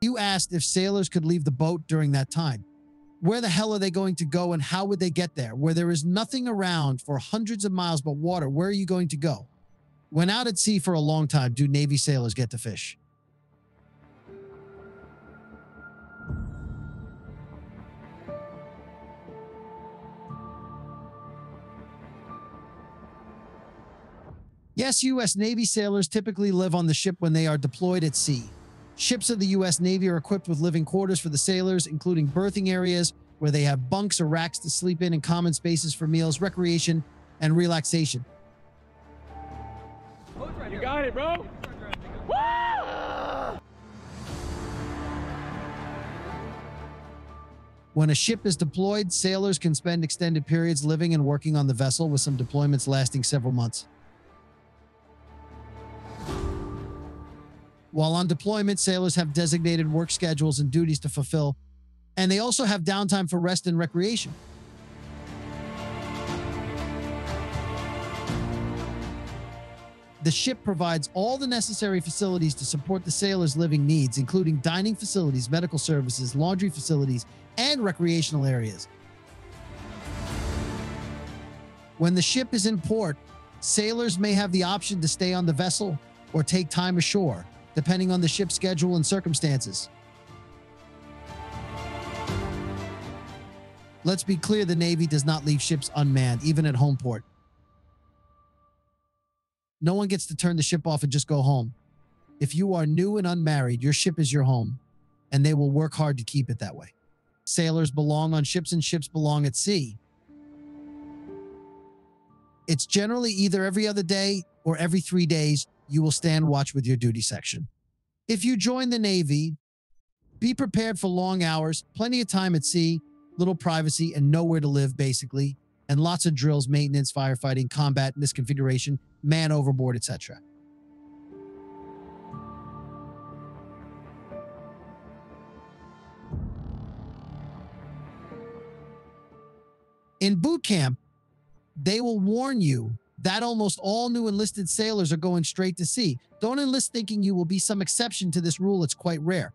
You asked if sailors could leave the boat during that time. Where the hell are they going to go and how would they get there? Where there is nothing around for hundreds of miles but water, where are you going to go? When out at sea for a long time, do Navy sailors get to fish? Yes, U.S. Navy sailors typically live on the ship when they are deployed at sea. Ships of the U.S. Navy are equipped with living quarters for the sailors, including berthing areas where they have bunks or racks to sleep in and common spaces for meals, recreation, and relaxation. You got it, bro. When a ship is deployed, sailors can spend extended periods living and working on the vessel, with some deployments lasting several months. While on deployment, sailors have designated work schedules and duties to fulfill, and they also have downtime for rest and recreation. The ship provides all the necessary facilities to support the sailors' living needs, including dining facilities, medical services, laundry facilities, and recreational areas. When the ship is in port, sailors may have the option to stay on the vessel or take time ashore, depending on the ship's schedule and circumstances. Let's be clear, the Navy does not leave ships unmanned, even at home port. No one gets to turn the ship off and just go home. If you are new and unmarried, your ship is your home, and they will work hard to keep it that way. Sailors belong on ships and ships belong at sea. It's generally either every other day or every 3 days you will stand watch with your duty section. If you join the Navy, be prepared for long hours, plenty of time at sea, little privacy, and nowhere to live, basically, and lots of drills, maintenance, firefighting, combat, misconfiguration, man overboard, etc. In boot camp, they will warn you that almost all new enlisted sailors are going straight to sea. Don't enlist thinking you will be some exception to this rule. It's quite rare.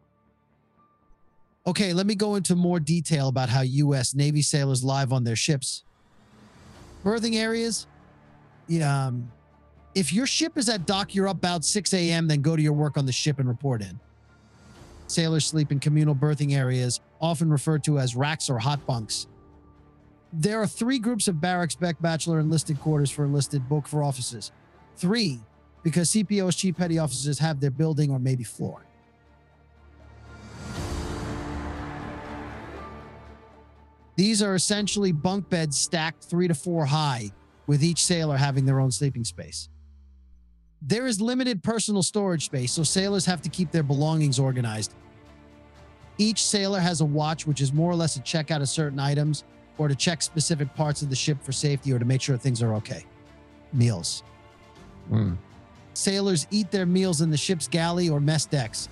Okay, let me go into more detail about how U.S. Navy sailors live on their ships. Berthing areas. If your ship is at dock, you're up about 6 a.m., then go to your work on the ship and report in. Sailors sleep in communal berthing areas, often referred to as racks or hot bunks. There are 3 groups of barracks, bachelor, enlisted quarters for enlisted, book for officers. 3, because CPOs, chief petty officers, have their building or maybe floor. These are essentially bunk beds stacked 3 to 4 high, with each sailor having their own sleeping space. There is limited personal storage space, so sailors have to keep their belongings organized. Each sailor has a watch, which is more or less a checkout of certain items, or to check specific parts of the ship for safety or to make sure things are okay. Meals. Sailors eat their meals in the ship's galley or mess decks.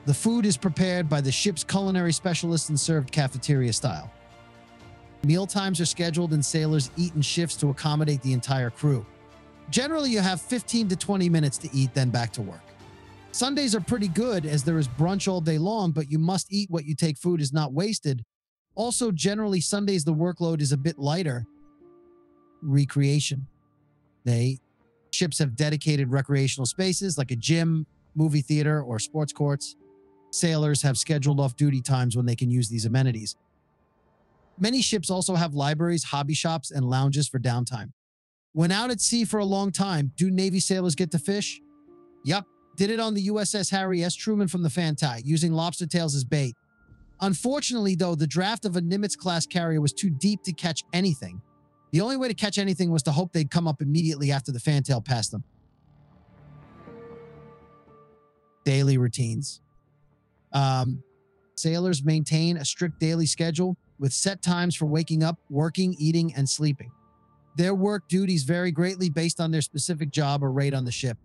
The food is prepared by the ship's culinary specialists and served cafeteria style. Meal times are scheduled and sailors eat in shifts to accommodate the entire crew. Generally, you have 15 to 20 minutes to eat, then back to work. Sundays are pretty good as there is brunch all day long, but you must eat what you take. Food is not wasted. Also, generally, Sundays the workload is a bit lighter. Recreation. Ships have dedicated recreational spaces like a gym, movie theater, or sports courts. Sailors have scheduled off-duty times when they can use these amenities. Many ships also have libraries, hobby shops, and lounges for downtime. When out at sea for a long time, do Navy sailors get to fish? Yup, did it on the USS Harry S. Truman from the Fantai, using lobster tails as bait. Unfortunately, though, the draft of a Nimitz-class carrier was too deep to catch anything. The only way to catch anything was to hope they'd come up immediately after the fantail passed them. Daily routines. Sailors maintain a strict daily schedule with set times for waking up, working, eating, and sleeping. Their work duties vary greatly based on their specific job or rate on the ship.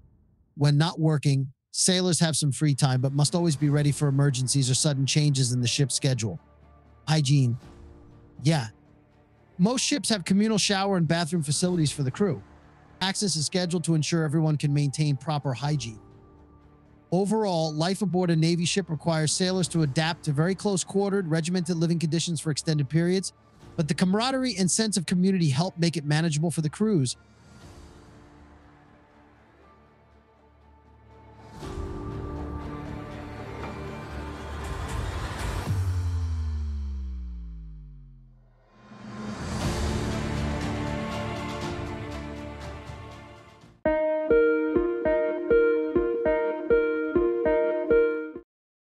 When not working, sailors have some free time, but must always be ready for emergencies or sudden changes in the ship's schedule. Hygiene. Yeah. Most ships have communal shower and bathroom facilities for the crew. Access is scheduled to ensure everyone can maintain proper hygiene. Overall, life aboard a Navy ship requires sailors to adapt to very close-quartered, regimented living conditions for extended periods, but the camaraderie and sense of community help make it manageable for the crews.